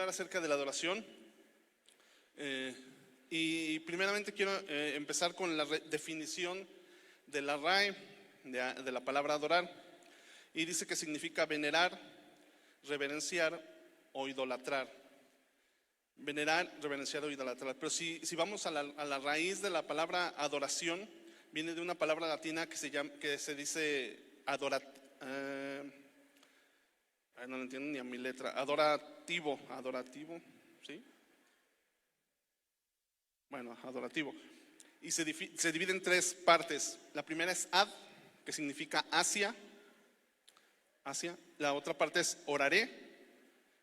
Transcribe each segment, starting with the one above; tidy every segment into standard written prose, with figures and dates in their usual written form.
hablar acerca de la adoración. Y primeramente quiero empezar con la definición de la RAE, de la palabra adorar. Y dice que significa venerar, reverenciar o idolatrar. Venerar, reverenciar o idolatrar. Pero si vamos a la raíz de la palabra adoración, viene de una palabra latina que se dice no lo entiendo ni a mi letra. Adorativo, ¿sí? Bueno, adorativo. Y se divide en tres partes. La primera es ad, que significa hacia. La otra parte es oraré,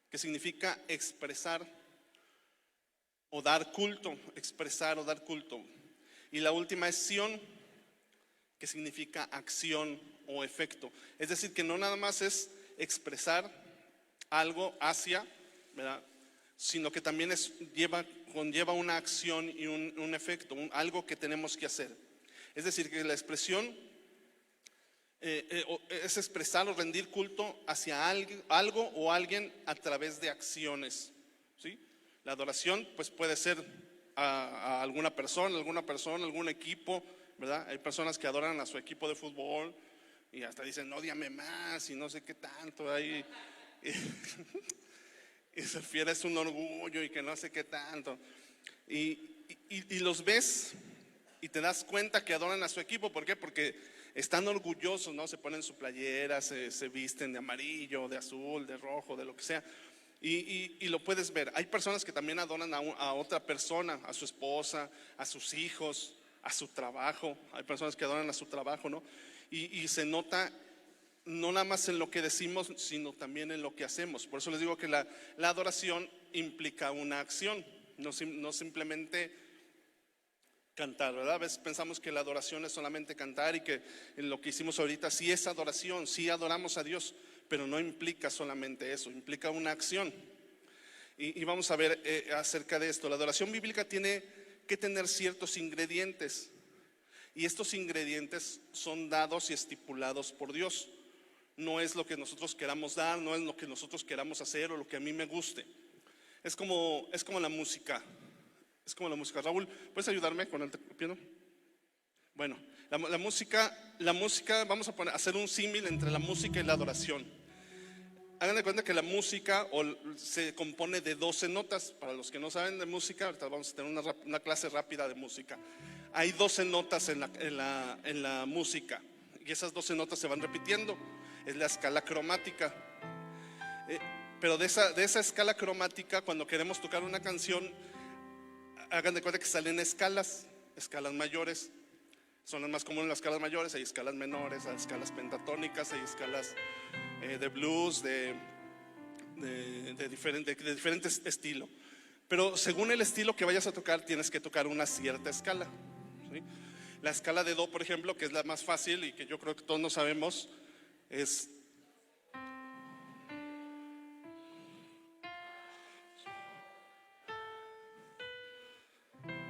que significa expresar o dar culto, expresar o dar culto. Y la última es sion, que significa acción o efecto. Es decir, que no nada más es expresar algo hacia, ¿verdad?, sino que también conlleva una acción y un efecto, algo que tenemos que hacer. Es decir, que la expresión es expresar o rendir culto hacia algo o alguien a través de acciones, ¿sí? La adoración pues puede ser a alguna persona, algún equipo, ¿verdad? Hay personas que adoran a su equipo de fútbol y hasta dicen, ódiame más y no sé qué tanto ahí. Y se refiere es un orgullo y que no sé qué tanto. Y los ves y te das cuenta que adoran a su equipo. ¿Por qué? Porque están orgullosos, ¿no? Se ponen su playera, se visten de amarillo, de azul, de rojo, de lo que sea. Y lo puedes ver. Hay personas que también adoran a otra persona, a su esposa, a sus hijos, a su trabajo. Hay personas que adoran a su trabajo, ¿no? Y se nota no nada más en lo que decimos, sino también en lo que hacemos. Por eso les digo que la adoración implica una acción, no simplemente cantar, ¿verdad? A veces pensamos que la adoración es solamente cantar y que en lo que hicimos ahorita sí es adoración, sí adoramos a Dios, pero no implica solamente eso, implica una acción. Y vamos a ver acerca de esto. La adoración bíblica tiene que tener ciertos ingredientes, y estos ingredientes son dados y estipulados por Dios. No es lo que nosotros queramos dar, no es lo que nosotros queramos hacer o lo que a mí me guste. Es como la música. Es como la música. Raúl, ¿puedes ayudarme con el piano? Bueno, la música, vamos a hacer un símil entre la música y la adoración. Hagan de cuenta que la música se compone de 12 notas. Para los que no saben de música, ahorita vamos a tener una clase rápida de música. Hay 12 notas en la música, y esas 12 notas se van repitiendo. Es la escala cromática. Pero de esa escala cromática, cuando queremos tocar una canción, hagan de cuenta que salen escalas mayores. Son las más comunes las escalas mayores. Hay escalas menores, hay escalas pentatónicas, hay escalas de blues, de diferentes estilos. Pero según el estilo que vayas a tocar, tienes que tocar una cierta escala, ¿sí? La escala de do, por ejemplo, que es la más fácil y que yo creo que todos nos sabemos, es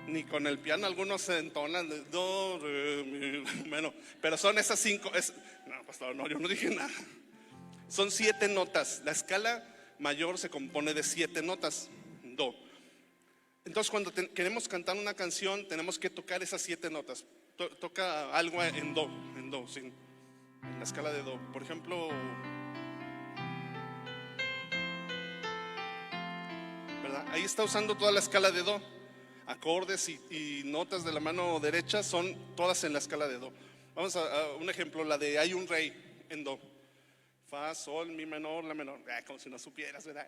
ni con el piano algunos se entonan de do, re, mi, bueno, pero son esas 5. No, pastor, no, yo no dije nada. Son 7 notas. La escala mayor se compone de 7 notas, do. Entonces cuando queremos cantar una canción, tenemos que tocar esas 7 notas. Toca algo en do, sí, en la escala de do. Por ejemplo, ¿verdad? Ahí está usando toda la escala de do. Acordes y notas de la mano derecha son todas en la escala de do. Vamos a un ejemplo, la de Hay un rey en do. Fa, sol, mi menor, la menor. Como si no supieras, ¿verdad?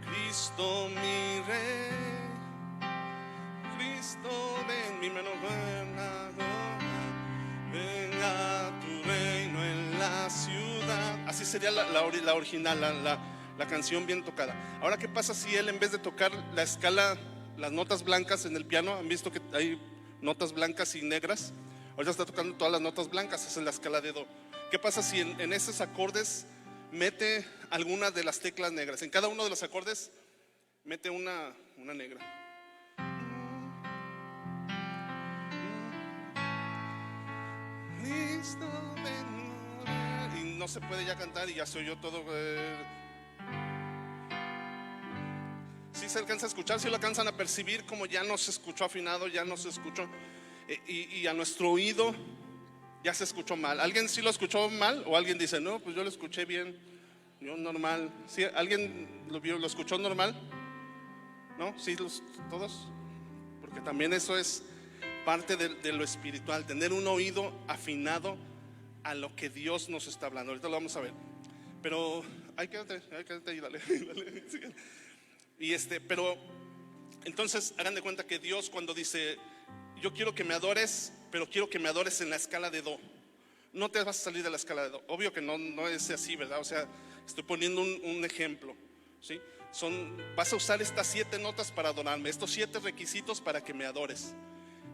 Cristo mi rey, Cristo ven, mi menor, venga a tu reino en la ciudad. Así sería la original, la canción bien tocada. Ahora, ¿qué pasa si él, en vez de tocar la escala, las notas blancas en el piano, han visto que hay notas blancas y negras? Ahorita está tocando todas las notas blancas, esa es la escala de do. ¿Qué pasa si en esos acordes mete algunas de las teclas negras. En cada uno de los acordes mete una negra. Y no se puede ya cantar y ya se oyó todo. Si se alcanza a escuchar, si lo alcanzan a percibir, como ya no se escuchó afinado, ya no se escuchó, y a nuestro oído ya se escuchó mal. ¿Alguien sí lo escuchó mal? ¿O alguien dice, no, pues yo lo escuché bien, yo normal? ¿Sí? ¿Alguien lo escuchó normal? ¿No? ¿Sí todos? Porque también eso es parte de lo espiritual, tener un oído afinado a lo que Dios nos está hablando. Ahorita lo vamos a ver. Pero quédate y dale. Y pero entonces hagan de cuenta que Dios, cuando dice, yo quiero que me adores, pero quiero que me adores en la escala de do, no te vas a salir de la escala de do. Obvio que no es así, ¿verdad? O sea, estoy poniendo un ejemplo, ¿sí? Vas a usar estas 7 notas para adorarme, estos 7 requisitos para que me adores.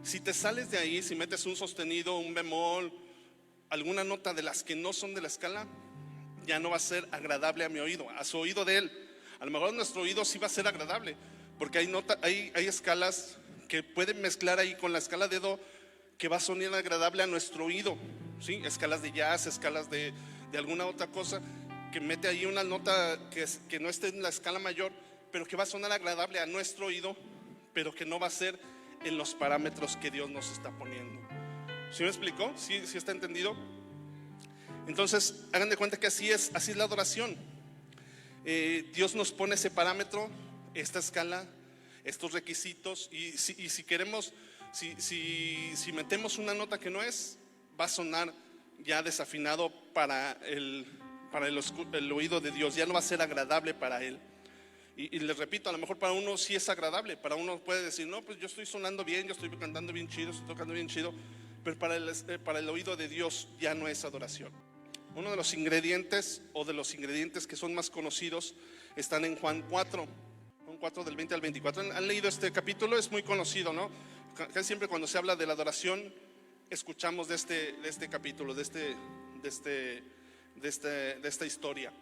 Si te sales de ahí, si metes un sostenido, un bemol, alguna nota de las que no son de la escala, ya no va a ser agradable a mi oído, a su oído de él. A lo mejor nuestro oído sí va a ser agradable, porque hay escalas que pueden mezclar ahí con la escala de do, que va a sonar agradable a nuestro oído, ¿sí? Escalas de jazz, escalas de alguna otra cosa, que mete ahí una nota que no esté en la escala mayor, pero que va a sonar agradable a nuestro oído, pero que no va a ser en los parámetros que Dios nos está poniendo. ¿Sí me explicó? ¿Sí está entendido? Entonces, hagan de cuenta que así es la adoración. Dios nos pone ese parámetro, esta escala, estos requisitos, y si queremos, si metemos una nota que no es, va a sonar ya desafinado para el oído de Dios, ya no va a ser agradable para él. Y les repito, a lo mejor para uno sí es agradable, para uno puede decir, no, pues yo estoy sonando bien, yo estoy cantando bien chido, estoy tocando bien chido, pero para el oído de Dios ya no es adoración. Uno de los ingredientes, o de los ingredientes que son más conocidos, están en Juan 4 del 20 al 24. ¿Han leído este capítulo? Es muy conocido, ¿no? Casi siempre cuando se habla de la adoración escuchamos de este capítulo, de esta historia,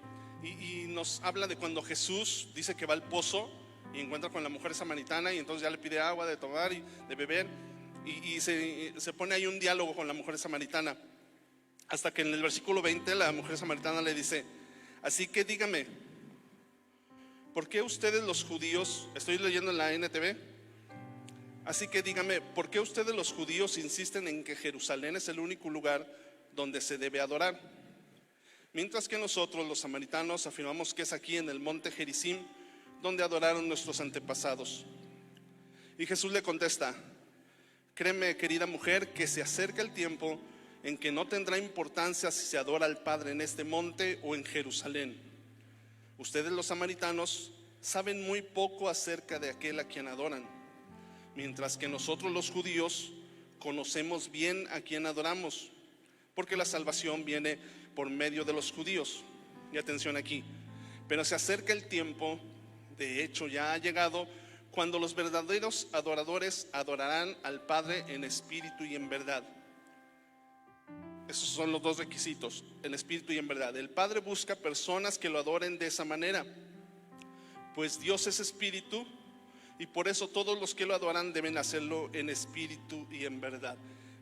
y nos habla de cuando Jesús dice que va al pozo y encuentra con la mujer samaritana, y entonces ya le pide agua de tomar y de beber, y se pone ahí un diálogo con la mujer samaritana, hasta que en el versículo 20 la mujer samaritana le dice, así que dígame, ¿por qué ustedes los judíos, estoy leyendo en la NTV, así que dígame, ¿por qué ustedes los judíos insisten en que Jerusalén es el único lugar donde se debe adorar? Mientras que nosotros los samaritanos afirmamos que es aquí en el monte Gerizim donde adoraron nuestros antepasados. Y Jesús le contesta, créeme, querida mujer, que se acerca el tiempo en que no tendrá importancia si se adora al Padre en este monte o en Jerusalén. Ustedes los samaritanos saben muy poco acerca de aquel a quien adoran, mientras que nosotros los judíos conocemos bien a quien adoramos, porque la salvación viene por medio de los judíos. Y atención aquí, pero se acerca el tiempo, de hecho ya ha llegado, cuando los verdaderos adoradores adorarán al Padre en espíritu y en verdad. Esos son los 2 requisitos, en espíritu y en verdad. El Padre busca personas que lo adoren de esa manera, pues Dios es espíritu, y por eso todos los que lo adoran deben hacerlo en espíritu y en verdad.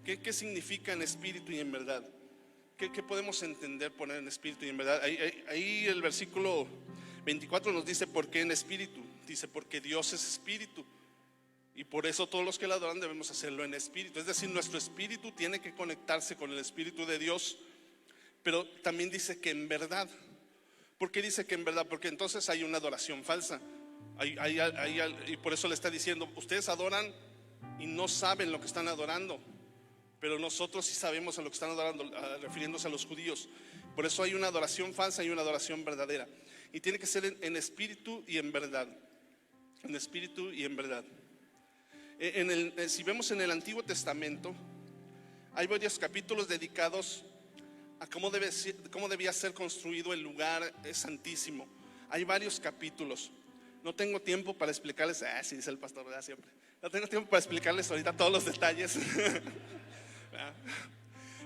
¿Qué significa en espíritu y en verdad? ¿Qué podemos entender por en espíritu y en verdad? Ahí el versículo 24 nos dice por qué en espíritu. Dice porque Dios es espíritu, y por eso todos los que lo adoran debemos hacerlo en espíritu. Es decir, nuestro espíritu tiene que conectarse con el espíritu de Dios. Pero también dice que en verdad. ¿Por qué dice que en verdad? Porque entonces hay una adoración falsa. Y por eso le está diciendo, ustedes adoran y no saben lo que están adorando, pero nosotros sí sabemos a lo que están adorando, refiriéndose a los judíos. Por eso hay una adoración falsa y una adoración verdadera, y tiene que ser en espíritu y en verdad. En espíritu y en verdad. Si vemos en el Antiguo Testamento, hay varios capítulos dedicados a cómo debía ser construido el lugar santísimo. Hay varios capítulos. No tengo tiempo para explicarles, sí dice el pastor, ¿verdad? Siempre. No tengo tiempo para explicarles ahorita todos los detalles.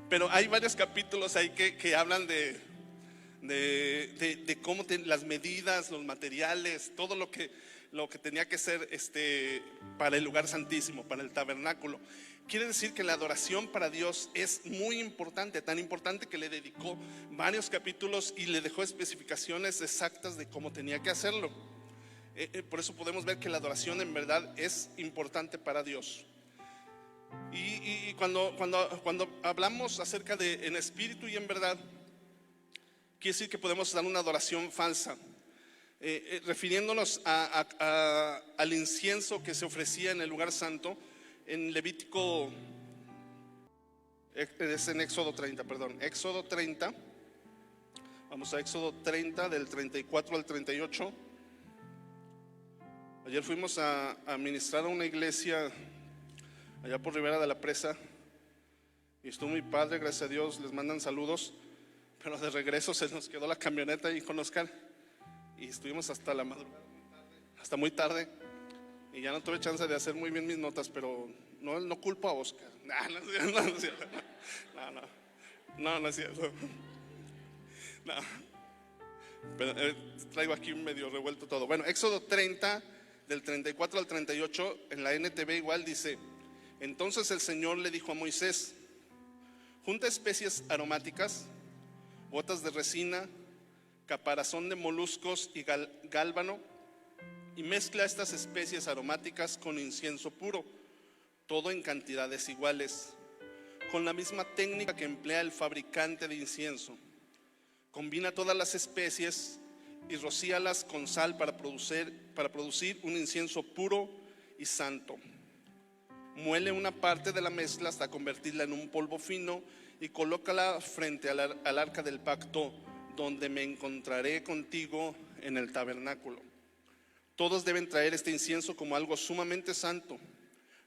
Pero hay varios capítulos ahí que hablan de de cómo las medidas, los materiales, todo lo que tenía que ser para el lugar santísimo, para el tabernáculo. Quiere decir que la adoración para Dios es muy importante, tan importante que le dedicó varios capítulos y le dejó especificaciones exactas de cómo tenía que hacerlo. Por eso podemos ver que la adoración en verdad es importante para Dios. Y cuando hablamos acerca de en espíritu y en verdad, quiere decir que podemos dar una adoración falsa, refiriéndonos al incienso que se ofrecía en el lugar santo. En Levítico, es en Éxodo 30, perdón, Éxodo 30, vamos a Éxodo 30 del 34 al 38. Ayer fuimos a ministrar a una iglesia allá por Ribera de la Presa y estuvo muy padre, gracias a Dios, les mandan saludos, pero de regreso se nos quedó la camioneta ahí con Oscar y estuvimos hasta la madrugada, hasta muy tarde. Y ya no tuve chance de hacer muy bien mis notas, pero no culpo a Oscar. No es cierto. No es cierto. No. Pero, traigo aquí medio revuelto todo. Bueno, Éxodo 30, del 34 al 38, en la NTV igual dice: entonces el Señor le dijo a Moisés: junta especies aromáticas, gotas de resina, caparazón de moluscos y gálbano, y mezcla estas especies aromáticas con incienso puro, todo en cantidades iguales, con la misma técnica que emplea el fabricante de incienso. Combina todas las especies y rocíalas con sal para producir un incienso puro y santo. Muele una parte de la mezcla hasta convertirla en un polvo fino y colócala frente al arca del pacto, donde me encontraré contigo en el tabernáculo. Todos deben traer este incienso como algo sumamente santo.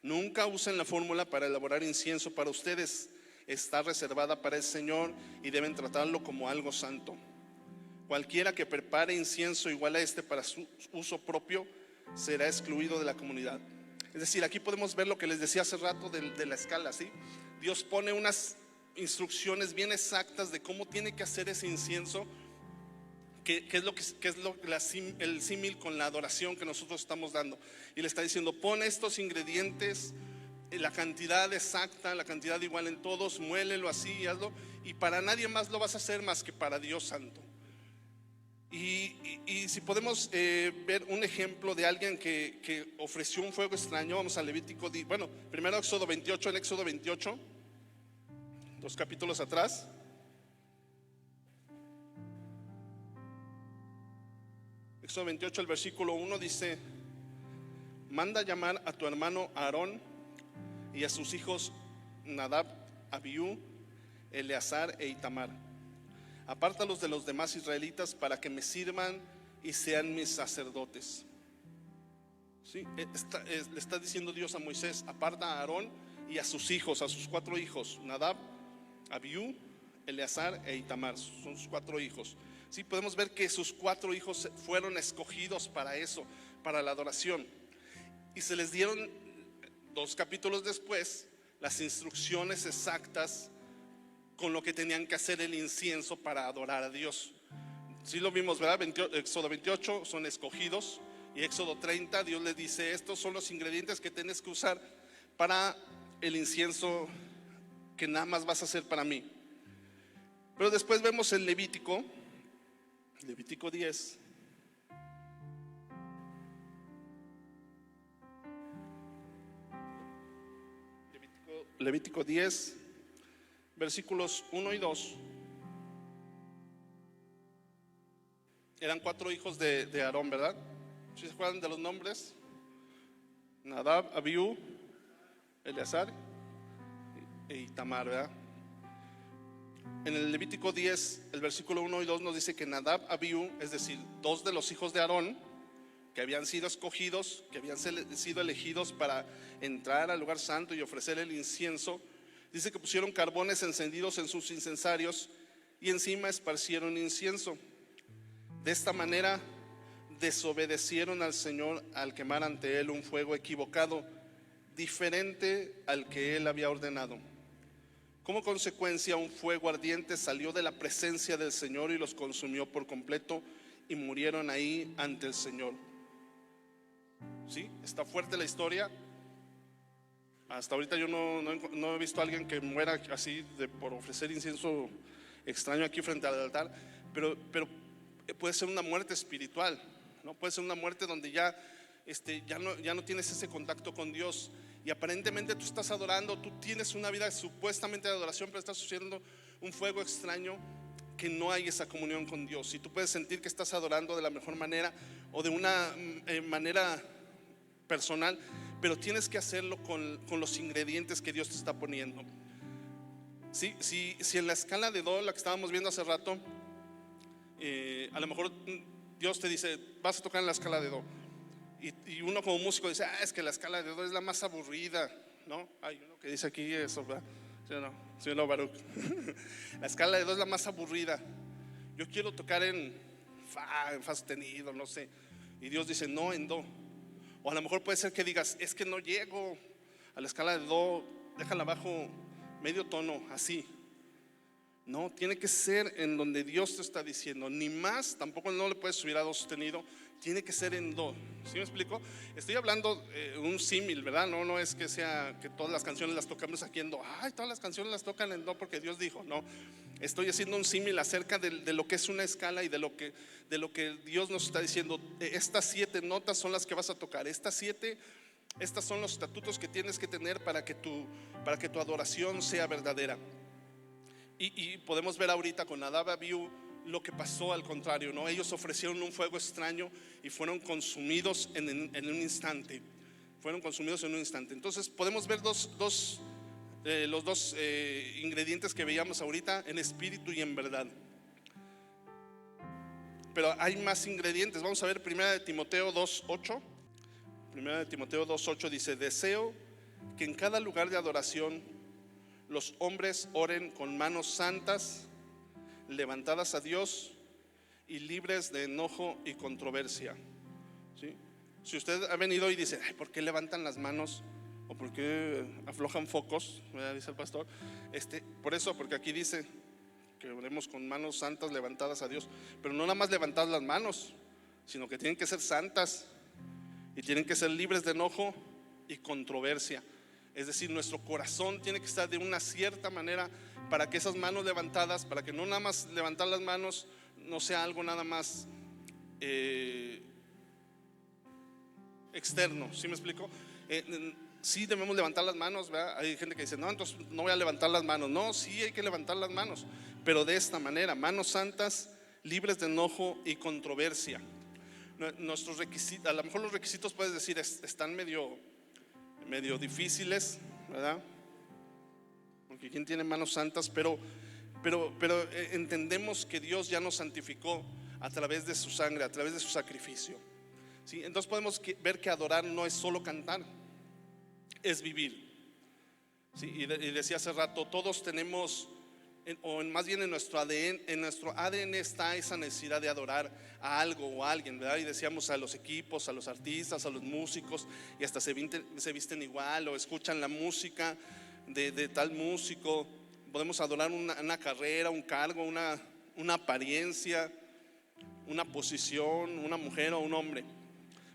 Nunca usen la fórmula para elaborar incienso para ustedes. Está reservada para el Señor y deben tratarlo como algo santo. Cualquiera que prepare incienso igual a este para su uso propio será excluido de la comunidad. Es decir, aquí podemos ver lo que les decía hace rato de la escala, ¿sí? Dios pone unas instrucciones bien exactas de cómo tiene que hacer ese incienso. ¿Qué es el símil con la adoración que nosotros estamos dando? Y le está diciendo: pon estos ingredientes, la cantidad exacta, la cantidad igual en todos, muélelo así y hazlo. Y para nadie más lo vas a hacer más que para Dios santo. Y si podemos ver un ejemplo de alguien que ofreció un fuego extraño, vamos a Levítico, primero Éxodo 28, en Éxodo 28, 2 capítulos atrás. Éxodo 28, el versículo 1 dice: manda llamar a tu hermano Aarón y a sus hijos Nadab, Abiú, Eleazar e Itamar. Apártalos de los demás israelitas para que me sirvan y sean mis sacerdotes. ¿Sí? Le está diciendo Dios a Moisés: aparta a Aarón y a sus hijos, a sus 4 hijos, Nadab, Abiú, Eleazar e Itamar. Son sus 4 hijos. Sí, podemos ver que sus 4 hijos fueron escogidos para eso, para la adoración. Y se les dieron 2 capítulos después las instrucciones exactas con lo que tenían que hacer el incienso para adorar a Dios. Sí lo vimos, ¿verdad? Éxodo 28 son escogidos, y Éxodo 30 Dios les dice: estos son los ingredientes que tienes que usar para el incienso que nada más vas a hacer para mí. Pero después vemos en Levítico 10. Levítico 10, versículos 1 y 2. Eran 4 hijos de Aarón, ¿verdad? ¿Sí se acuerdan de los nombres? Nadab, Abiú, Eleazar e Itamar, ¿verdad? En el Levítico 10, el versículo 1 y 2 nos dice que Nadab, Abiú, es decir, 2 de los hijos de Aarón, que habían sido escogidos, que habían sido elegidos para entrar al lugar santo y ofrecer el incienso, dice que pusieron carbones encendidos en sus incensarios y encima esparcieron incienso. De esta manera desobedecieron al Señor al quemar ante él un fuego equivocado, diferente al que él había ordenado. Como consecuencia, un fuego ardiente salió de la presencia del Señor y los consumió por completo y murieron ahí ante el Señor. ¿Sí? Está fuerte la historia. Hasta ahorita yo no he visto a alguien que muera así por ofrecer incienso extraño aquí frente al altar, pero puede ser una muerte espiritual, ¿no? Puede ser una muerte donde ya no tienes ese contacto con Dios y aparentemente tú estás adorando, tú tienes una vida supuestamente de adoración, pero estás sucediendo un fuego extraño, que no hay esa comunión con Dios. Y tú puedes sentir que estás adorando de la mejor manera o de una manera personal, pero tienes que hacerlo con los ingredientes que Dios te está poniendo. Si en la escala de do, la que estábamos viendo hace rato, a lo mejor Dios te dice, vas a tocar en la escala de do, y uno como músico dice, es que la escala de do es la más aburrida, ¿no? Hay uno que dice aquí eso, ¿verdad? ¿Sí o no, Baruch? La escala de do es la más aburrida. Yo quiero tocar en fa sostenido, no sé, y Dios dice, no, en do. O a lo mejor puede ser que digas, es que no llego a la escala de do, déjala bajo medio tono, así. No, tiene que ser en donde Dios te está diciendo, ni más, tampoco no le puedes subir a do sostenido, tiene que ser en do. ¿Sí me explico? Estoy hablando un símil, ¿verdad? No es que sea que todas las canciones las tocamos aquí en do. Todas las canciones las tocan en do porque Dios dijo. No, estoy haciendo un símil acerca de lo que es una escala y de lo que Dios nos está diciendo. Estas 7 notas son las que vas a tocar. Estas son los estatutos que tienes que tener para que tu adoración sea verdadera. Y podemos ver ahorita con Nadab y Abiú lo que pasó al contrario, ¿no? Ellos ofrecieron un fuego extraño y fueron consumidos en un instante. Fueron consumidos en un instante. Entonces podemos ver los dos ingredientes que veíamos ahorita, en espíritu y en verdad. Pero hay más ingredientes. Vamos a ver 1 Timoteo 2:8. 1 Timoteo 2:8 dice: deseo que en cada lugar de adoración los hombres oren con manos santas, levantadas a Dios y libres de enojo y controversia. ¿Sí? Si usted ha venido y dice, ¿por qué levantan las manos? ¿O por qué aflojan focos? Dice el pastor. Por eso, porque aquí dice que oremos con manos santas levantadas a Dios. Pero no nada más levantar las manos, sino que tienen que ser santas y tienen que ser libres de enojo y controversia. Es decir, nuestro corazón tiene que estar de una cierta manera para que esas manos levantadas, para que no nada más levantar las manos no sea algo nada más externo. ¿Sí me explico? Sí debemos levantar las manos, ¿verdad? Hay gente que dice, no, entonces no voy a levantar las manos. No, sí hay que levantar las manos, pero de esta manera, manos santas, libres de enojo y controversia. Nuestros requisitos, a lo mejor los requisitos puedes decir están medio difíciles, ¿verdad? Porque ¿quién tiene manos santas? Pero entendemos que Dios ya nos santificó a través de su sangre, a través de su sacrificio. ¿Sí? Entonces podemos ver que adorar no es solo cantar, es vivir. ¿Sí? Y decía hace rato, todos tenemos, más bien en nuestro ADN está esa necesidad de adorar a algo o a alguien, ¿verdad? Y decíamos a los equipos, a los artistas, a los músicos, y hasta se visten igual o escuchan la música de tal músico. Podemos adorar una carrera, un cargo, una apariencia, una posición, una mujer o un hombre.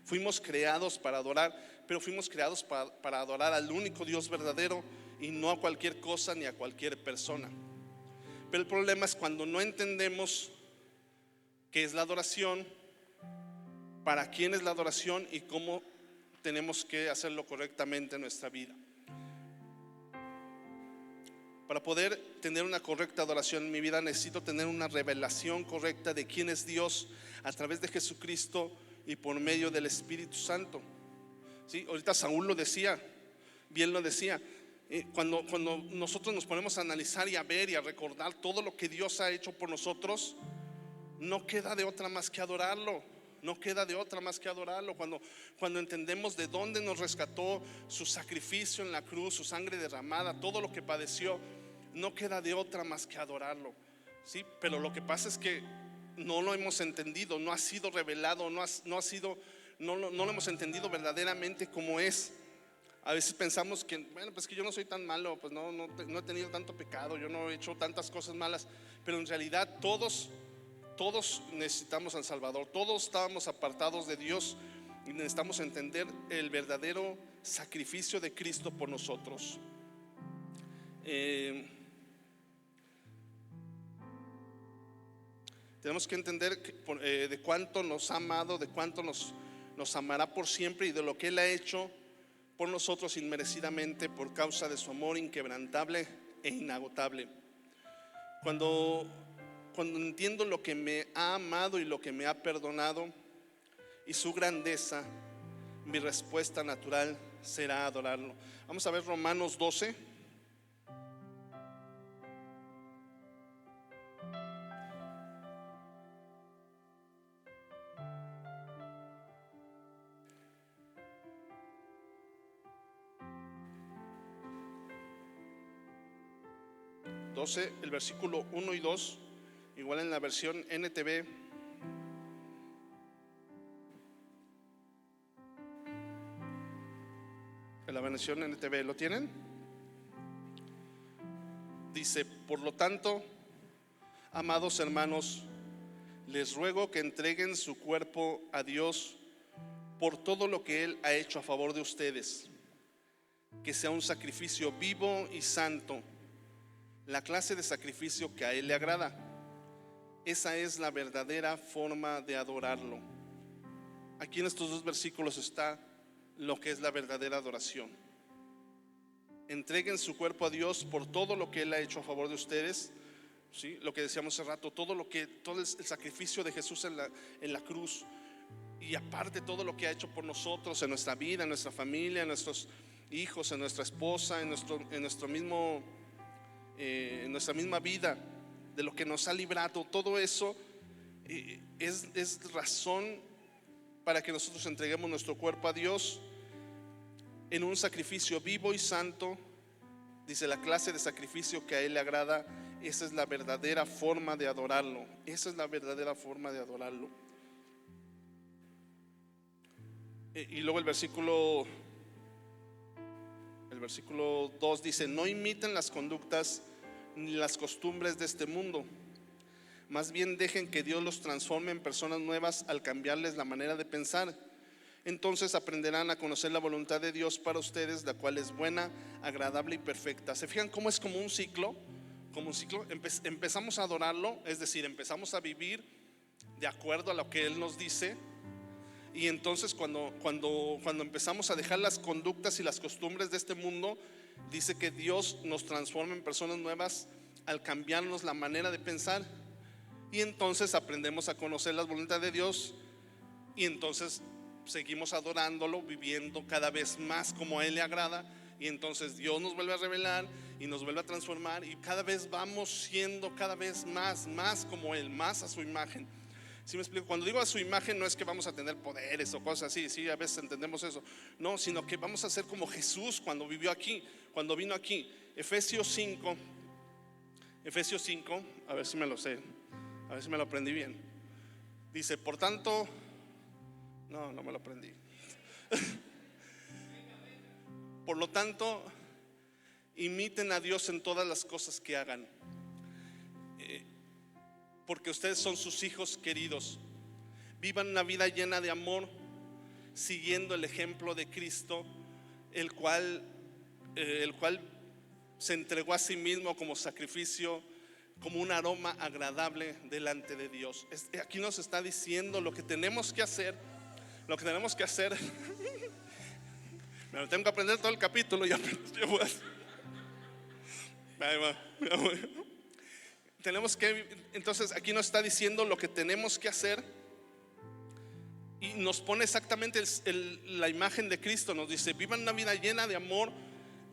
Fuimos creados para adorar, pero fuimos creados para adorar al único Dios verdadero y no a cualquier cosa ni a cualquier persona. Pero el problema es cuando no entendemos qué es la adoración, para quién es la adoración y cómo tenemos que hacerlo correctamente en nuestra vida. Para poder tener una correcta adoración en mi vida, necesito tener una revelación correcta de quién es Dios a través de Jesucristo y por medio del Espíritu Santo. ¿Sí? Ahorita Saúl lo decía, bien lo decía. Cuando nosotros nos ponemos a analizar y a ver y a recordar todo lo que Dios ha hecho por nosotros, no queda de otra más que adorarlo. No queda de otra más que adorarlo. Cuando entendemos de dónde nos rescató, su sacrificio en la cruz, su sangre derramada, todo lo que padeció, no queda de otra más que adorarlo. ¿Sí? Pero lo que pasa es que no lo hemos entendido, no ha sido revelado, no lo hemos entendido verdaderamente como es. A veces pensamos que, bueno, pues que yo no soy tan malo, pues no he tenido tanto pecado, yo no he hecho tantas cosas malas, pero en realidad todos necesitamos al Salvador, todos estábamos apartados de Dios y necesitamos entender el verdadero sacrificio de Cristo por nosotros. Tenemos que entender de cuánto nos ha amado, de cuánto nos amará por siempre y de lo que Él ha hecho por nosotros inmerecidamente por causa de su amor inquebrantable e inagotable. Cuando entiendo lo que me ha amado y lo que me ha perdonado y su grandeza, mi respuesta natural será adorarlo. Vamos a ver Romanos 12. El versículo 1 y 2, igual en la versión NTV. En la versión NTV, ¿lo tienen? Dice: por lo tanto, amados hermanos, les ruego que entreguen su cuerpo a Dios por todo lo que Él ha hecho a favor de ustedes, que sea un sacrificio vivo y santo, la clase de sacrificio que a Él le agrada. Esa es la verdadera forma de adorarlo. Aquí en estos dos versículos está lo que es la verdadera adoración. Entreguen su cuerpo a Dios por todo lo que Él ha hecho a favor de ustedes, ¿sí? Lo que decíamos hace rato, todo el sacrificio de Jesús en la cruz, y aparte todo lo que ha hecho por nosotros en nuestra vida, en nuestra familia, en nuestros hijos, en nuestra esposa, en nuestra misma vida, de lo que nos ha librado. Todo eso es razón para que nosotros entreguemos nuestro cuerpo a Dios en un sacrificio vivo y santo. Dice: la clase de sacrificio que a Él le agrada. Esa es la verdadera forma de adorarlo. Esa es la verdadera forma de adorarlo. Y luego el versículo 2 dice: no imiten las conductas ni las costumbres de este mundo, más bien dejen que Dios los transforme en personas nuevas al cambiarles la manera de pensar. Entonces aprenderán a conocer la voluntad de Dios para ustedes, la cual es buena, agradable y perfecta. ¿Se fijan cómo es como un ciclo? Empezamos a adorarlo, es decir, empezamos a vivir de acuerdo a lo que Él nos dice. Y entonces cuando empezamos a dejar las conductas y las costumbres de este mundo, dice que Dios nos transforma en personas nuevas al cambiarnos la manera de pensar. Y entonces aprendemos a conocer la voluntad de Dios, y entonces seguimos adorándolo, viviendo cada vez más como a Él le agrada. Y entonces Dios nos vuelve a revelar y nos vuelve a transformar, y cada vez vamos siendo cada vez más como Él, más a su imagen. ¿Sí me explico? Cuando digo a su imagen, no es que vamos a tener poderes o cosas así, sí, a veces entendemos eso. No, sino que vamos a ser como Jesús cuando vino aquí. Efesios 5, a ver si me lo sé, a ver si me lo aprendí bien. Dice: por tanto, no me lo aprendí. Por lo tanto, imiten a Dios en todas las cosas que hagan, porque ustedes son sus hijos queridos. Vivan una vida llena de amor, siguiendo el ejemplo de Cristo, el cual se entregó a sí mismo como sacrificio, como un aroma agradable delante de Dios. Aquí nos está diciendo lo que tenemos que hacer. Me lo tengo que aprender todo el capítulo. Entonces aquí nos está diciendo lo que tenemos que hacer, y nos pone exactamente la imagen de Cristo. Nos dice: vivan una vida llena de amor,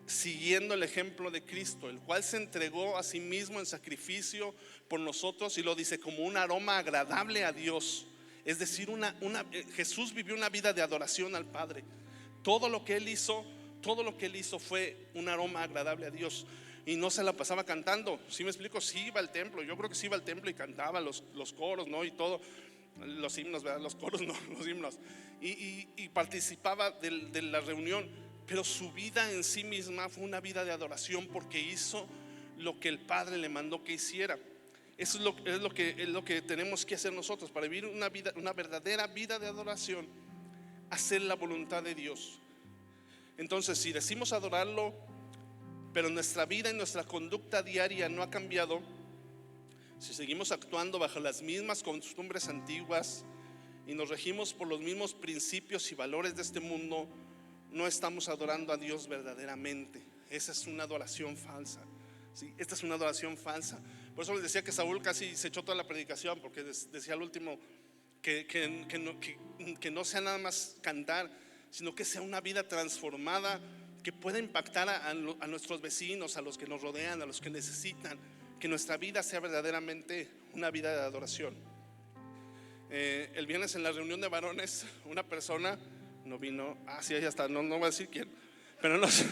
siguiendo el ejemplo de Cristo, el cual se entregó a sí mismo en sacrificio por nosotros, y lo dice como un aroma agradable a Dios. Es decir, Jesús vivió una vida de adoración al Padre. Todo lo que Él hizo fue un aroma agradable a Dios. Y no se la pasaba cantando. ¿Sí me explico? Sí iba al templo. Yo creo que sí iba al templo y cantaba los coros, ¿no? Y todo. Los himnos, ¿verdad? Los coros, no, los himnos. Y participaba de la reunión. pero su vida en sí misma fue una vida de adoración porque hizo lo que el Padre le mandó que hiciera. Eso es lo que tenemos que hacer nosotros para vivir una verdadera vida de adoración, hacer la voluntad de Dios. Entonces, si decimos adorarlo, pero nuestra vida y nuestra conducta diaria no ha cambiado, si seguimos actuando bajo las mismas costumbres antiguas y nos regimos por los mismos principios y valores de este mundo, no estamos adorando a Dios verdaderamente. Esa es una adoración falsa, ¿sí? Esta es una adoración falsa. Por eso les decía que Saúl casi se echó toda la predicación, porque decía al último que no sea nada más cantar, sino que sea una vida transformada, que pueda impactar a nuestros vecinos, a los que nos rodean, a los que necesitan, que nuestra vida sea verdaderamente una vida de adoración. El viernes en la reunión de varones, una persona no vino, sí, ya está, no voy a decir quién, pero nos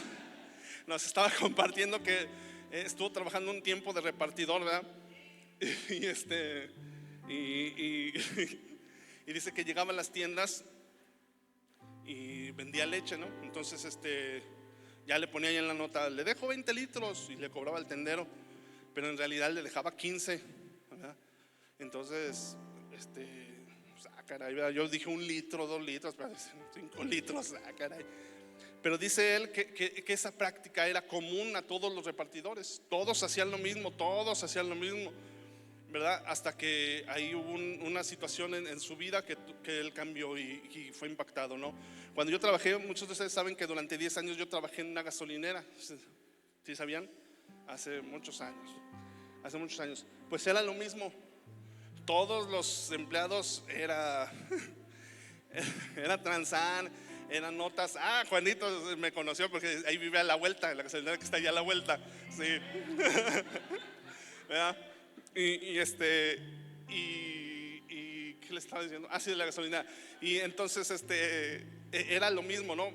estaba compartiendo que estuvo trabajando un tiempo de repartidor, ¿verdad? Y dice que llegaba a las tiendas y vendía leche, ¿no? Entonces ya le ponía ahí en la nota, le dejo 20 litros y le cobraba al tendero, pero en realidad le dejaba 15, ¿verdad? Entonces, caray, ¿verdad? Yo dije 1 litro, 2 litros, pero 5 litros, caray. Pero dice él que esa práctica era común a todos los repartidores. Todos hacían lo mismo, ¿verdad? Hasta que ahí hubo una situación en su vida que él cambió y fue impactado, ¿no? Cuando yo trabajé, muchos de ustedes saben que durante 10 años yo trabajé en una gasolinera. ¿Sí sabían? Hace muchos años. Pues era lo mismo. Todos los empleados era tranzán, eran notas. Juanito me conoció porque ahí vive a la vuelta, en la gasolinera que está allá a la vuelta, sí. ¿Verdad? Y ¿qué le estaba diciendo? Sí, de la gasolinera. Y entonces era lo mismo, ¿no?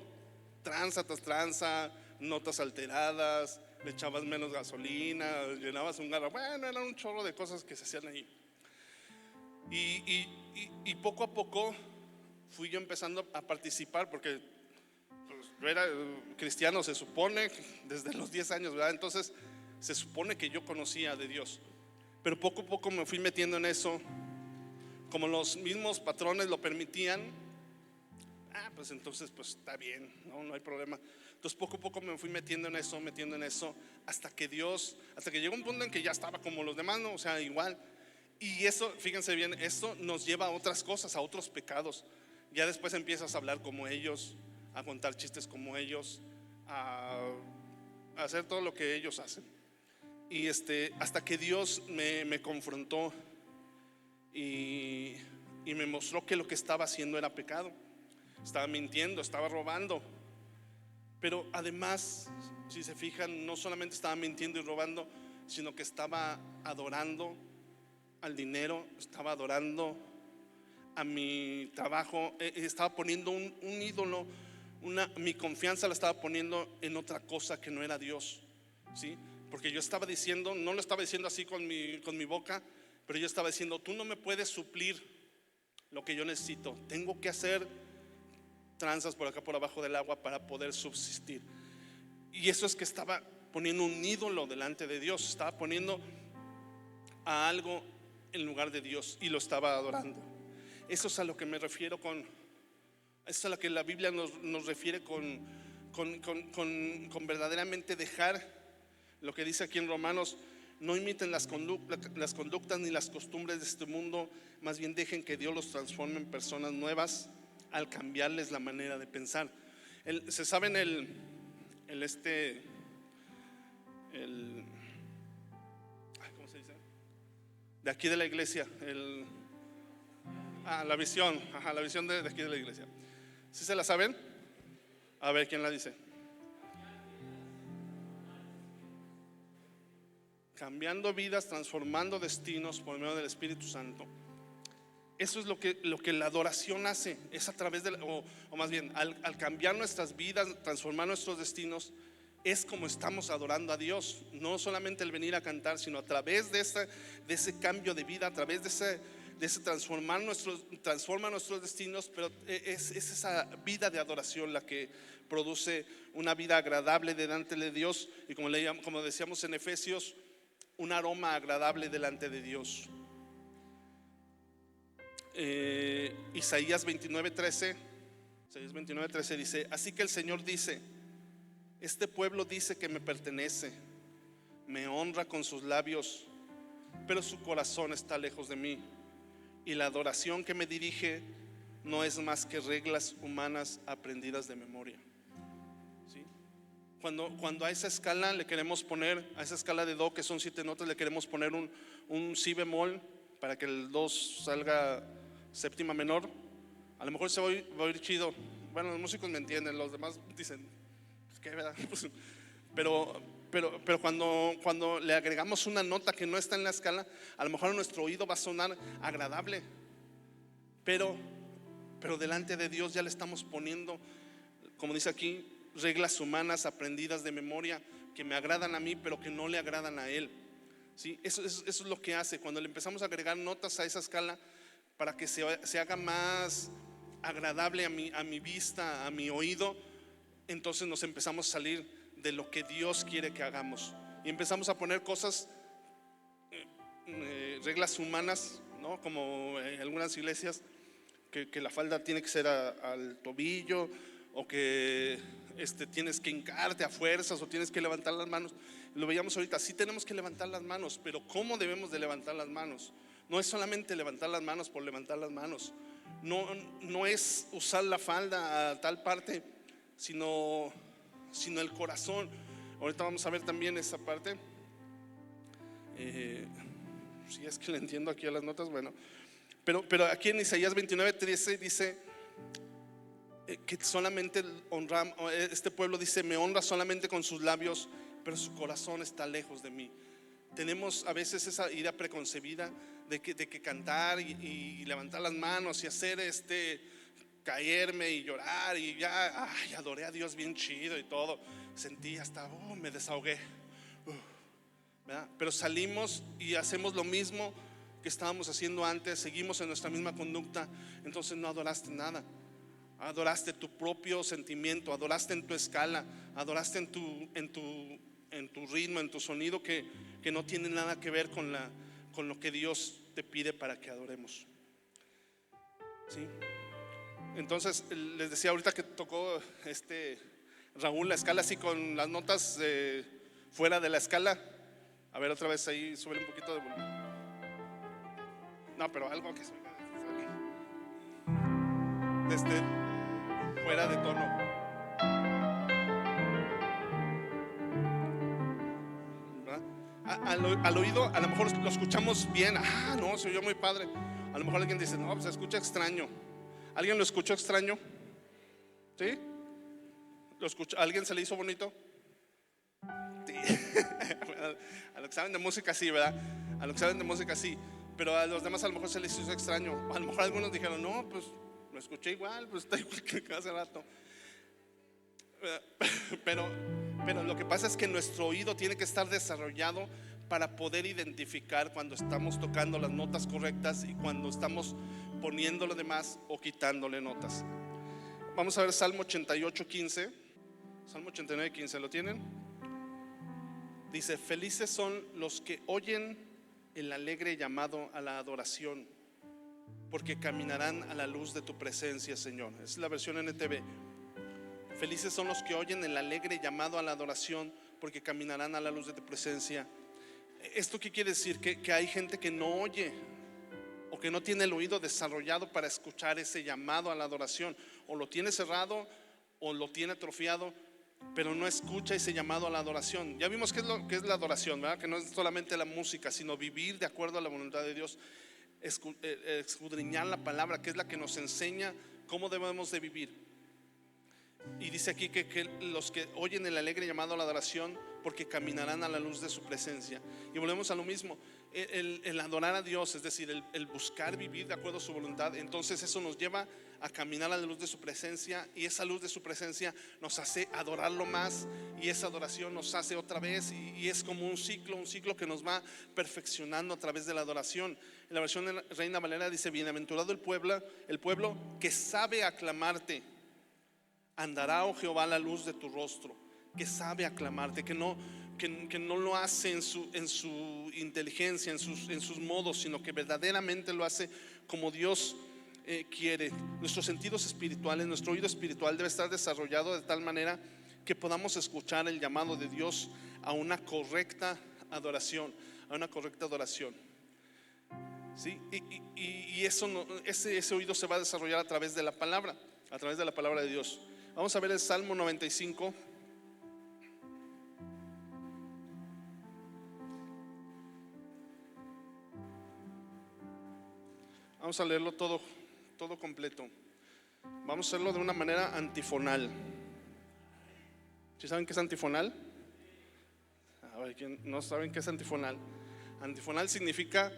Tranza tras tranza, notas alteradas, le echabas menos gasolina, llenabas un garrafón. Bueno, era un chorro de cosas que se hacían ahí. Y poco a poco fui yo empezando a participar, porque pues, yo era cristiano, se supone, desde los 10 años, ¿verdad? Entonces se supone que yo conocía de Dios, pero poco a poco me fui metiendo en eso. Como los mismos patrones lo permitían, pues entonces pues está bien, no hay problema. Entonces poco a poco me fui metiendo en eso, hasta que llegó un punto en que ya estaba como los demás, ¿no? O sea, igual. Y eso, fíjense bien, esto nos lleva a otras cosas, a otros pecados. Ya después empiezas a hablar como ellos, a contar chistes como ellos, a hacer todo lo que ellos hacen. Y hasta que Dios me confrontó y me mostró que lo que estaba haciendo era pecado. Estaba mintiendo, estaba robando. Pero además, si se fijan, no solamente estaba mintiendo y robando, sino que estaba adorando al dinero, estaba adorando a mi trabajo, estaba poniendo un ídolo, mi confianza la estaba poniendo en otra cosa que no era Dios, ¿sí? Porque yo estaba diciendo, no lo estaba diciendo así con mi boca, pero yo estaba diciendo, tú no me puedes suplir lo que yo necesito, tengo que hacer tranzas por acá por abajo del agua para poder subsistir. Y eso es que estaba poniendo un ídolo delante de Dios, estaba poniendo a algo en lugar de Dios y lo estaba adorando. Eso es a lo que me refiero eso es a lo que la Biblia nos refiere con verdaderamente dejar lo que dice aquí en Romanos: no imiten las conductas ni las costumbres de este mundo, más bien dejen que Dios los transforme en personas nuevas al cambiarles la manera de pensar. Se saben ¿cómo se dice? De aquí de la iglesia, la visión, la visión de aquí de la iglesia. ¿Sí se la saben? A ver, ¿quién la dice? Cambiando vidas, transformando destinos por medio del Espíritu Santo. Eso es lo que la adoración hace. Es a través o más bien, al cambiar nuestras vidas, transformar nuestros destinos, es como estamos adorando a Dios. No solamente el venir a cantar, sino a través de ese cambio de vida, a través de de ese transforma nuestros destinos, pero es esa vida de adoración la que produce una vida agradable delante de Dios, y como decíamos en Efesios, un aroma agradable delante de Dios. Isaías 29:13 dice: así que el Señor dice, este pueblo dice que me pertenece, me honra con sus labios, pero su corazón está lejos de mí, y la adoración que me dirige no es más que reglas humanas aprendidas de memoria. ¿Sí? Cuando a esa escala le queremos poner, a esa escala de do que son 7 notas, le queremos poner un si bemol para que el do salga séptima menor, a lo mejor se va a oír chido. Bueno, los músicos me entienden, los demás dicen, pues qué, ¿verdad? Pero cuando le agregamos una nota que no está en la escala, a lo mejor a nuestro oído va a sonar agradable, pero delante de Dios ya le estamos poniendo, como dice aquí, reglas humanas aprendidas de memoria que me agradan a mí, pero que no le agradan a Él. ¿Sí? Eso es lo que hace cuando le empezamos a agregar notas a esa escala para que se haga más agradable a mi vista, a mi oído. Entonces nos empezamos a salir de lo que Dios quiere que hagamos y empezamos a poner cosas, reglas humanas, ¿no? Como en algunas iglesias que la falda tiene que ser al tobillo, o que tienes que hincarte a fuerzas, o tienes que levantar las manos. Lo veíamos ahorita, sí tenemos que levantar las manos, pero ¿cómo debemos de levantar las manos? No es solamente levantar las manos por levantar las manos, no es usar la falda a tal parte, sino el corazón. Ahorita vamos a ver también esa parte, si es que le entiendo aquí a las notas, bueno. Pero aquí en Isaías 29:13 dice que solamente este pueblo dice, me honra solamente con sus labios, pero su corazón está lejos de mí. Tenemos a veces esa idea preconcebida de que cantar y levantar las manos y hacer caerme y llorar y ya, adoré a Dios bien chido y todo, sentí hasta, me desahogué, ¿verdad? Pero salimos y hacemos lo mismo que estábamos haciendo antes, seguimos en nuestra misma conducta, entonces no adoraste nada. Adoraste tu propio sentimiento, adoraste en tu escala, adoraste en tu ritmo, en tu sonido que no tiene nada que ver con lo que Dios te pide para que adoremos. ¿Sí? Entonces les decía ahorita que tocó Raúl la escala así con las notas fuera de la escala. A ver, otra vez ahí, sube un poquito de volumen. No, pero algo que suene fuera de tono. Al oído a lo mejor lo escuchamos bien. No, se oyó muy padre. A lo mejor alguien dice, no, pues se escucha extraño. ¿Alguien lo escuchó extraño? ¿Sí? ¿Alguien se le hizo bonito? Sí. Al examen de música sí, ¿verdad? Al examen de música sí. Pero a los demás a lo mejor se les hizo extraño. A lo mejor algunos dijeron, no, pues lo escuché igual, pues está igual que hace rato. Pero lo que pasa es que nuestro oído tiene que estar desarrollado para poder identificar cuando estamos tocando las notas correctas y cuando estamos poniéndole de más o quitándole notas. Vamos a ver Salmo 88:15. Salmo 89:15, ¿lo tienen? Dice, felices son los que oyen el alegre llamado a la adoración, porque caminarán a la luz de tu presencia, Señor. Es la versión NTV. Felices son los que oyen el alegre llamado a la adoración, porque caminarán a la luz de tu presencia. ¿Esto qué quiere decir? Que hay gente que no oye, o que no tiene el oído desarrollado para escuchar ese llamado a la adoración. O lo tiene cerrado o lo tiene atrofiado, pero no escucha ese llamado a la adoración. Ya vimos qué es la adoración, ¿verdad? Que no es solamente la música, sino vivir de acuerdo a la voluntad de Dios, escudriñar la palabra, que es la que nos enseña cómo debemos de vivir. Y dice aquí que los que oyen el alegre llamado a la adoración, porque caminarán a la luz de su presencia. Y volvemos a lo mismo, el adorar a Dios, es decir, el buscar vivir de acuerdo a su voluntad. Entonces eso nos lleva a caminar a la luz de su presencia, y esa luz de su presencia nos hace adorarlo más, y esa adoración nos hace otra vez, y es como un ciclo que nos va perfeccionando a través de la adoración. En la versión de Reina Valera dice: bienaventurado el pueblo que sabe aclamarte. Andará, oh Jehová, a la luz de tu rostro. Que sabe aclamarte, que no lo hace en su inteligencia, en sus modos, sino que verdaderamente lo hace como Dios quiere. Nuestros sentidos espirituales, nuestro oído espiritual debe estar desarrollado de tal manera que podamos escuchar el llamado de Dios a una correcta adoración, ¿sí? Y ese oído se va a desarrollar a través de la palabra de Dios. Vamos a ver el Salmo 95. Vamos a leerlo todo completo. Vamos a hacerlo de una manera antifonal. ¿Sí saben qué es antifonal? A ver, ¿quién no saben qué es antifonal? Antifonal significa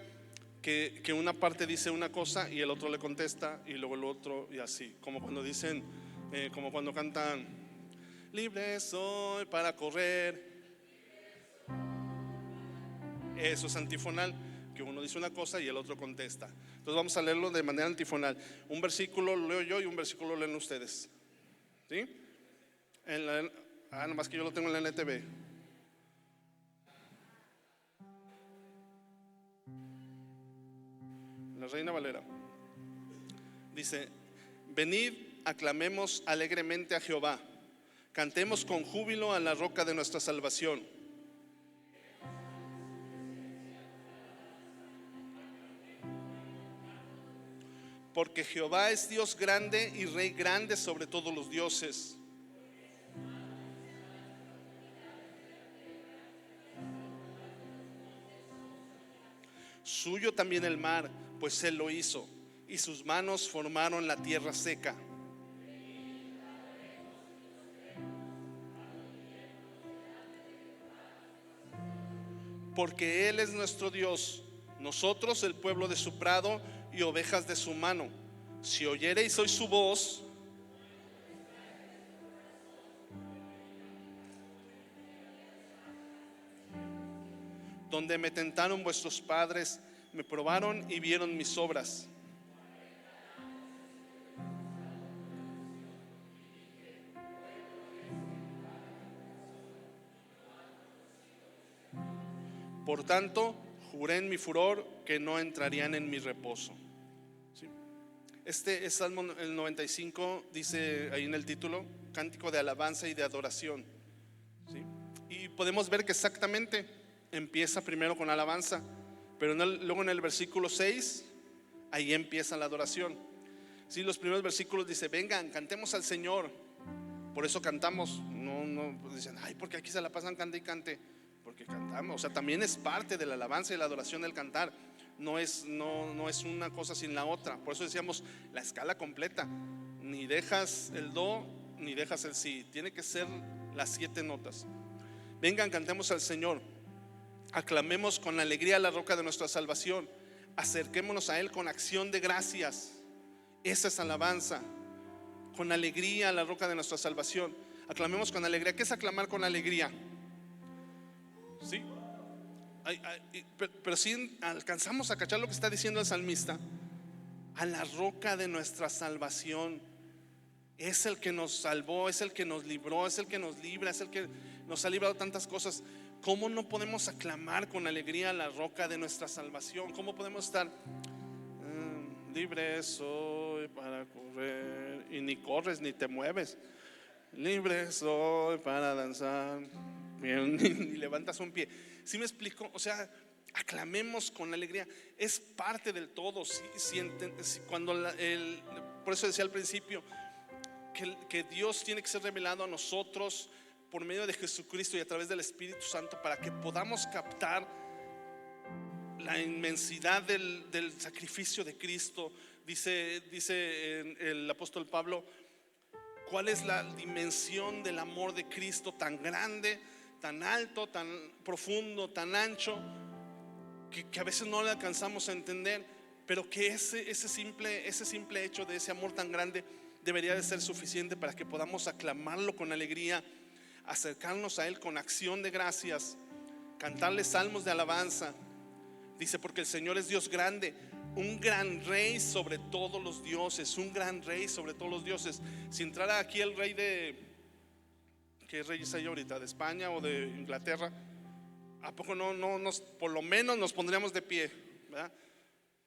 que una parte dice una cosa y el otro le contesta, y luego el otro, y así. Como cuando dicen, como cuando cantan: libre soy para correr. Eso es antifonal, que uno dice una cosa y el otro contesta. Entonces vamos a leerlo de manera antifonal. Un versículo lo leo yo y un versículo lo leen ustedes, ¿sí? Nomás que yo lo tengo en la NTV. La Reina Valera dice: venid, aclamemos alegremente a Jehová, cantemos con júbilo a la roca de nuestra salvación. Porque Jehová es Dios grande y Rey grande sobre todos los dioses. Suyo también el mar, pues Él lo hizo, y sus manos formaron la tierra seca. Porque Él es nuestro Dios, nosotros el pueblo de su prado y ovejas de su mano. Si oyereis hoy su voz, donde me tentaron vuestros padres, me probaron y vieron mis obras. Por tanto, juré en mi furor que no entrarían en mi reposo. ¿Sí? Este es Salmo el 95, dice ahí en el título: cántico de alabanza y de adoración. ¿Sí? Y podemos ver que exactamente empieza primero con alabanza, pero luego en el versículo 6, ahí empieza la adoración. ¿Sí? Los primeros versículos dice: vengan, cantemos al Señor. Por eso cantamos. No pues dicen: ay, porque aquí se la pasan cante y cante. Porque cantamos, o sea, también es parte de la alabanza y la adoración del cantar. No es una cosa sin la otra. Por eso decíamos la escala completa. Ni dejas el do, ni dejas el si. Tiene que ser las 7 notas. Vengan, cantemos al Señor. Aclamemos con alegría a la roca de nuestra salvación. Acerquémonos a Él con acción de gracias. Esa es alabanza. Con alegría a la roca de nuestra salvación. Aclamemos con alegría. ¿Qué es aclamar con alegría? ¿Sí? Pero sí alcanzamos a cachar lo que está diciendo el salmista. A la roca de nuestra salvación. Es el que nos salvó, es el que nos libró, es el que nos libra, es el que nos ha librado tantas cosas. ¿Cómo no podemos aclamar con alegría a la roca de nuestra salvación? ¿Cómo podemos estar libre soy para correr, y ni corres ni te mueves? Libre soy para danzar, ni levantas un pie. ¿Sí me explico? O sea, aclamemos con alegría. Es parte del todo. Por eso decía al principio que Dios tiene que ser revelado a nosotros por medio de Jesucristo y a través del Espíritu Santo, para que podamos captar la inmensidad del sacrificio de Cristo. Dice el apóstol Pablo: ¿Cuál es la dimensión del amor de Cristo tan grande, tan alto, tan profundo, tan ancho, que a veces no le alcanzamos a entender, pero que ese simple hecho de ese amor tan grande debería de ser suficiente para que podamos aclamarlo con alegría, acercarnos a Él con acción de gracias, cantarle salmos de alabanza? Dice, porque el Señor es Dios grande, un gran rey sobre todos los dioses, un gran rey sobre todos los dioses. Si entrara aquí el rey ¿qué reyes hay ahorita? ¿De España o de Inglaterra? ¿A poco no por lo menos nos pondríamos de pie, ¿verdad?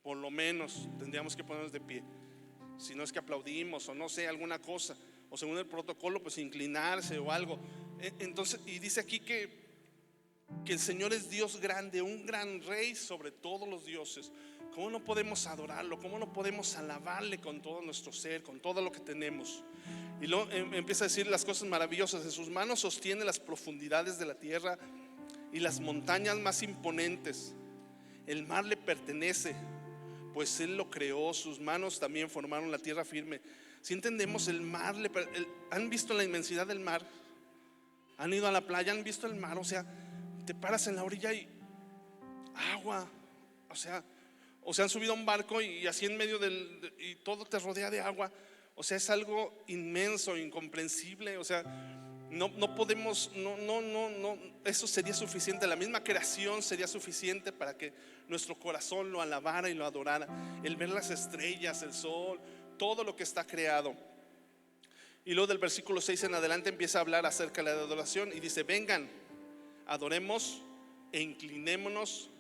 Por lo menos tendríamos que ponernos de pie. Si no es que aplaudimos o no sé, alguna cosa, o según el protocolo, pues inclinarse o algo. Entonces, y dice aquí que el Señor es Dios grande, un gran rey sobre todos los dioses. ¿Cómo no podemos adorarlo? ¿Cómo no podemos alabarle con todo nuestro ser, con todo lo que tenemos? Y luego empieza a decir las cosas maravillosas. En sus manos sostiene las profundidades de la tierra y las montañas más imponentes. El mar le pertenece, pues Él lo creó. Sus manos también formaron la tierra firme. Si entendemos, el mar ¿han visto la inmensidad del mar? ¿Han ido a la playa? ¿Han visto el mar? O sea, te paras en la orilla y agua, o sea, han subido a un barco y así en medio y todo te rodea de agua. O sea, es algo inmenso, incomprensible. O sea, no podemos, no, eso sería suficiente. La misma creación sería suficiente para que nuestro corazón lo alabara y lo adorara. El ver las estrellas, el sol, todo lo que está creado. Y luego del versículo 6 en adelante empieza a hablar acerca de la adoración y dice: vengan, adoremos e inclinémonos,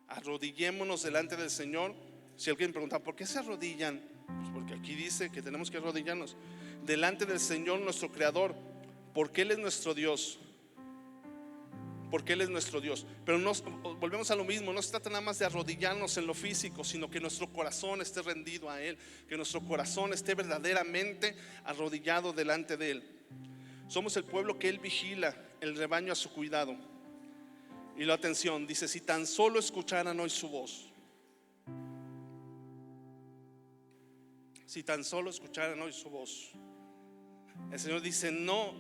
arrodillémonos delante del Señor. Si alguien pregunta, ¿por qué se arrodillan? Pues porque aquí dice que tenemos que arrodillarnos delante del Señor nuestro Creador, porque Él es nuestro Dios. Porque Él es nuestro Dios. Pero volvemos a lo mismo, no se trata nada más de arrodillarnos en lo físico, sino que nuestro corazón esté rendido a Él, que nuestro corazón esté verdaderamente arrodillado delante de Él. Somos el pueblo que Él vigila, el rebaño a su cuidado. Y la atención, dice: si tan solo escucharan hoy su voz. Si tan solo escucharan hoy su voz. El Señor dice: no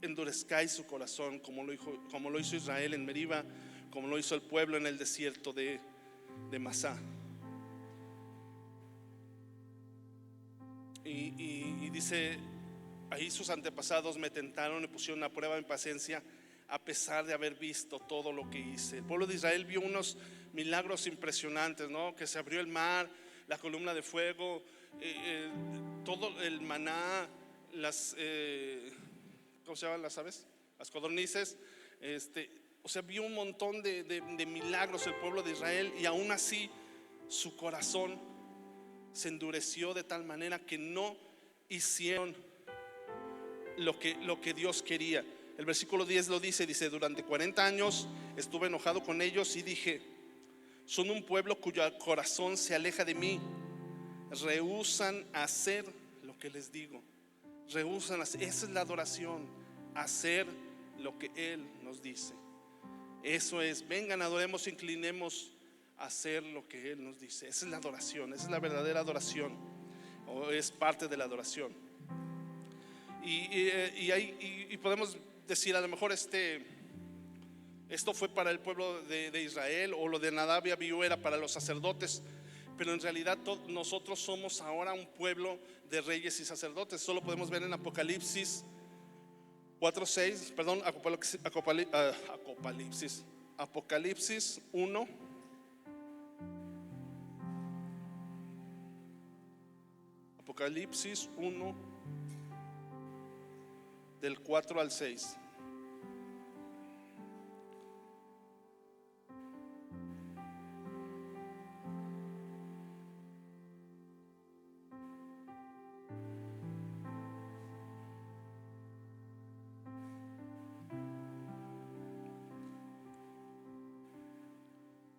endurezcáis su corazón como lo hizo Israel en Meriba, como lo hizo el pueblo en el desierto de Masá. Y dice: ahí sus antepasados me tentaron y pusieron a prueba mi paciencia, a pesar de haber visto todo lo que hice. El pueblo de Israel vio unos milagros impresionantes, ¿no? Que se abrió el mar, la columna de fuego, todo el maná, ¿cómo se llaman las aves? Las codornices. O sea, vio un montón de milagros el pueblo de Israel, y aún así su corazón se endureció de tal manera que no hicieron lo que Dios quería. El versículo 10 lo dice, durante 40 años estuve enojado con ellos y dije: son un pueblo cuyo corazón se aleja de mí, rehúsan hacer lo que les digo. Rehúsan hacer, esa es la adoración, hacer lo que Él nos dice. Eso es: vengan, adoremos, inclinemos, hacer lo que Él nos dice. Esa es la adoración, esa es la verdadera adoración, o es parte de la adoración. Y podemos decir, a lo mejor esto fue para el pueblo de Israel, o lo de Nadab y Abiú era para los sacerdotes, pero en realidad nosotros somos ahora un pueblo de reyes y sacerdotes. Solo podemos ver en Apocalipsis 4:6, perdón, Apocalipsis 1. Apocalipsis 1, del 4 al 6.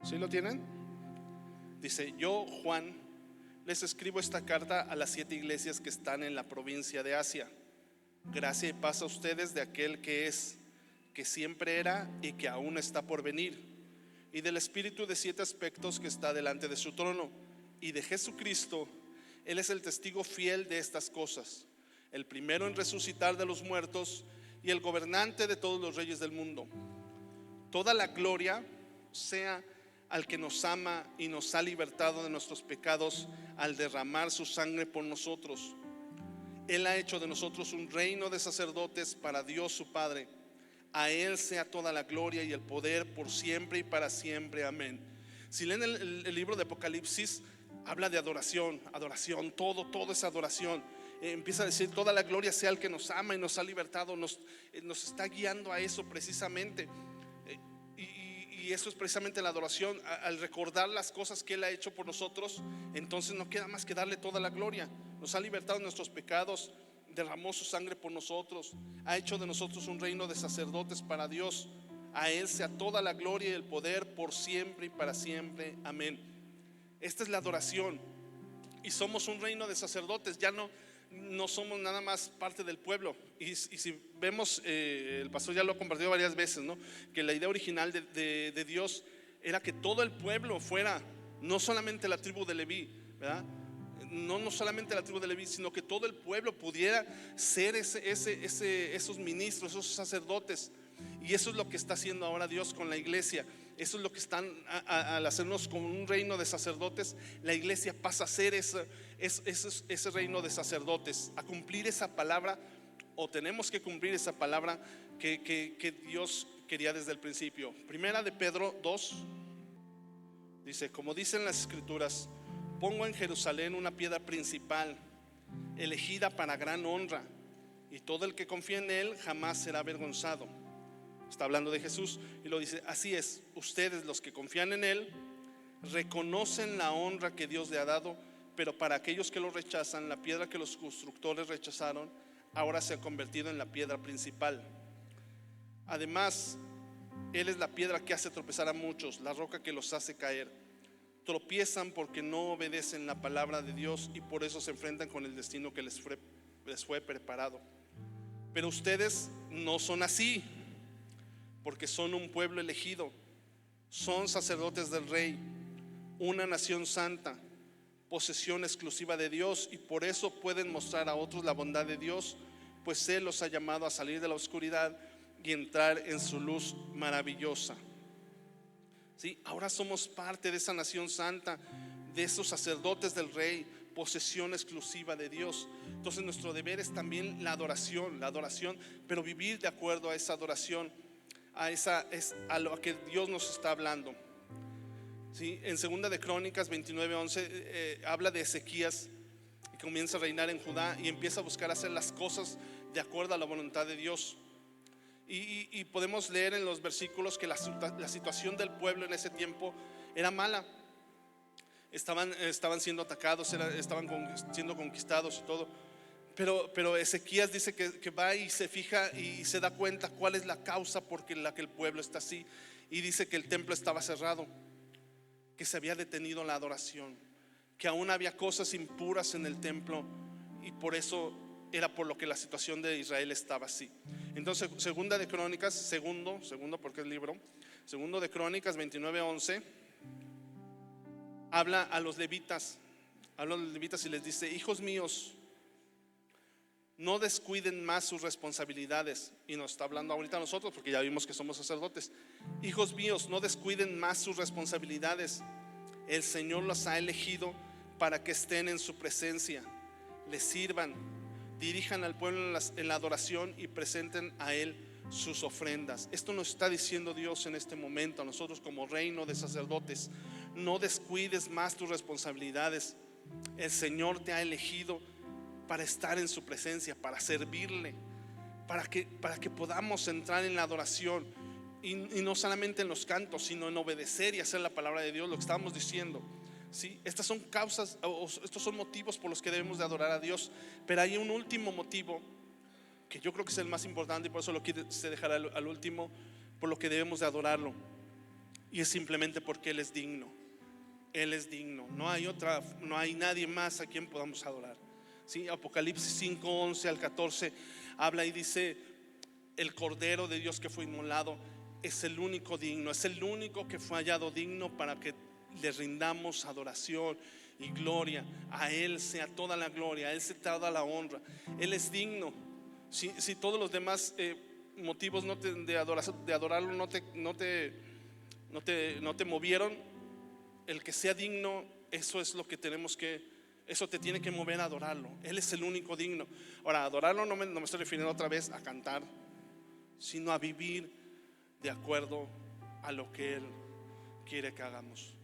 ¿Sí lo tienen? Dice: yo, Juan, les escribo esta carta a las 7 iglesias que están en la provincia de Asia. Gracia y paz a ustedes de aquel que es, que siempre era y que aún está por venir, y del Espíritu de 7 aspectos que está delante de su trono, y de Jesucristo. Él es el testigo fiel de estas cosas, el primero en resucitar de los muertos y el gobernante de todos los reyes del mundo. Toda la gloria sea al que nos ama y nos ha libertado de nuestros pecados al derramar su sangre por nosotros. Él ha hecho de nosotros un reino de sacerdotes para Dios su Padre. A Él sea toda la gloria y el poder por siempre y para siempre. Amén. Si leen el libro de Apocalipsis, habla de adoración, todo es adoración. Empieza a decir: toda la gloria sea al que nos ama y nos ha libertado. Nos está guiando a eso precisamente. Y eso es precisamente la adoración. Al recordar las cosas que Él ha hecho por nosotros, entonces no queda más que darle toda la gloria. Nos ha libertado de nuestros pecados, derramó su sangre por nosotros, ha hecho de nosotros un reino de sacerdotes para Dios. A Él sea toda la gloria y el poder por siempre y para siempre. Amén. Esta es la adoración. Y somos un reino de sacerdotes. Ya no somos nada más parte del pueblo. Y si vemos, el pastor ya lo ha compartido varias veces, ¿no? Que la idea original de Dios era que todo el pueblo fuera, no solamente la tribu de Leví, ¿verdad? No solamente la tribu de Leví, sino que todo el pueblo pudiera ser esos ministros, esos sacerdotes. Y eso es lo que está haciendo ahora Dios con la iglesia. Eso es lo que están al hacernos como un reino de sacerdotes. La iglesia pasa a ser ese reino de sacerdotes, a cumplir esa palabra, o tenemos que cumplir esa palabra que Dios quería desde el principio. Primera de Pedro 2 dice: como dicen las escrituras, pongo en Jerusalén una piedra principal, elegida para gran honra, y todo el que confía en Él jamás será avergonzado. Está hablando de Jesús y lo dice: así es, ustedes los que confían en Él reconocen la honra que Dios le ha dado, pero para aquellos que lo rechazan, la piedra que los constructores rechazaron ahora se ha convertido en la piedra principal. Además, Él es la piedra que hace tropezar a muchos, la roca que los hace caer. Tropiezan porque no obedecen la palabra de Dios y por eso se enfrentan con el destino que les fue preparado. Pero ustedes no son así, porque son un pueblo elegido, son sacerdotes del Rey, una nación santa, posesión exclusiva de Dios, y por eso pueden mostrar a otros la bondad de Dios, pues Él los ha llamado a salir de la oscuridad y entrar en su luz maravillosa. ¿Sí? Ahora somos parte de esa nación santa, de esos sacerdotes del Rey, posesión exclusiva de Dios. Entonces nuestro deber es también la adoración, pero vivir de acuerdo a esa adoración, a lo que Dios nos está hablando. ¿Sí? En segunda de Crónicas 29:11 habla de Ezequías, que comienza a reinar en Judá y empieza a buscar hacer las cosas de acuerdo a la voluntad de Dios. Y podemos leer en los versículos que la situación del pueblo en ese tiempo era mala. Estaban siendo atacados, estaban siendo conquistados y todo. Pero Ezequías dice que va y se fija y se da cuenta cuál es la causa por la que el pueblo está así. Y dice que el templo estaba cerrado, que se había detenido la adoración, que aún había cosas impuras en el templo, y por eso era por lo que la situación de Israel estaba así. Entonces, segunda de Crónicas, segundo porque es libro, segundo de Crónicas 29:11, habla a los levitas y les dice: hijos míos, no descuiden más sus responsabilidades. Y nos está hablando ahorita a nosotros, porque ya vimos que somos sacerdotes. Hijos míos, no descuiden más sus responsabilidades. El Señor los ha elegido para que estén en su presencia, les sirvan, dirijan al pueblo en la adoración y presenten a Él sus ofrendas. Esto nos está diciendo Dios en este momento a nosotros como reino de sacerdotes: no descuides más tus responsabilidades. El Señor te ha elegido para estar en su presencia, para servirle, para que podamos entrar en la adoración, y no solamente en los cantos, sino en obedecer y hacer la palabra de Dios, lo que estábamos diciendo. ¿Sí? Estas son causas, estos son motivos por los que debemos de adorar a Dios. Pero hay un último motivo que yo creo que es el más importante, y por eso lo quise dejar al último, por lo que debemos de adorarlo, y es simplemente porque Él es digno. Él es digno, no hay nadie más a quien podamos adorar. ¿Sí? Apocalipsis 5:11 al 14 habla y dice: el Cordero de Dios que fue inmolado es el único digno, es el único que fue hallado digno para que le rindamos adoración y gloria. A Él sea toda la gloria, a Él sea toda la honra. Él es digno. Si todos los demás motivos de adorarlo no te movieron, el que sea digno, eso es lo que tenemos que, eso te tiene que mover a adorarlo. Él es el único digno. Ahora, adorarlo no me estoy refiriendo otra vez a cantar, sino a vivir de acuerdo a lo que Él quiere que hagamos.